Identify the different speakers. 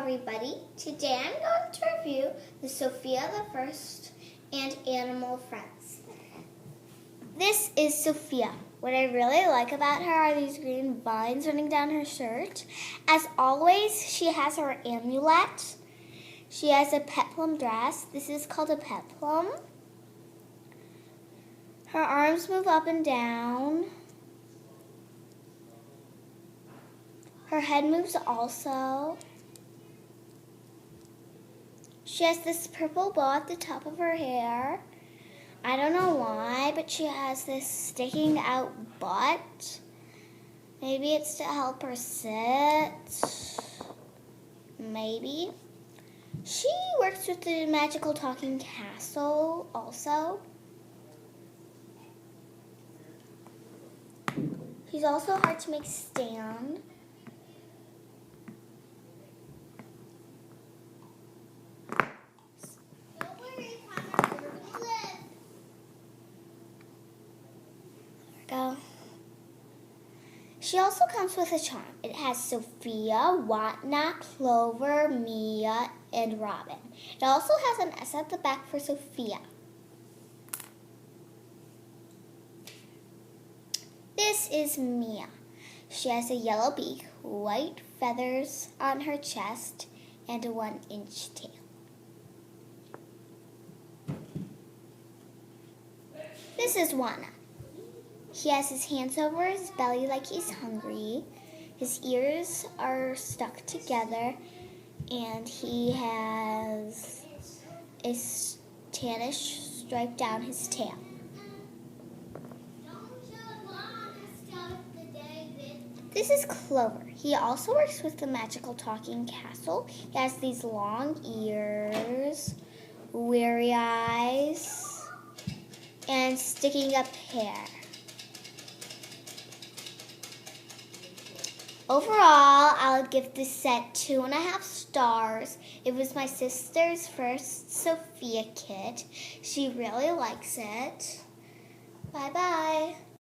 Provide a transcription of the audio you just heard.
Speaker 1: everybody. Today I'm going to review the Sofia the First and Animal Friends. This is Sofia. What I really like about her are these green vines running down her shirt. As always, she has her amulet. She has a peplum dress. This is called a peplum. Her arms move up and down. Her head moves also. She has this purple bow at the top of her hair. I don't know why, but she has this sticking out butt. Maybe it's to help her sit. Maybe. She works with the magical talking castle also. She's also hard to make stand. Go. She also comes with a charm. It has Sofia, Whatnot, Clover, Mia, and Robin. It also has an S at the back for Sofia. This is Mia. She has a yellow beak, white feathers on her chest, and a 1-inch tail. This is Whatnot. He has his hands over his belly like he's hungry. His ears are stuck together, and he has a tannish stripe down his tail. This is Clover. He also works with the magical talking castle. He has these long ears, weary eyes, and sticking up hair. Overall, I would give this set 2.5 stars. It was my sister's first Sofia kit. She really likes it. Bye-bye.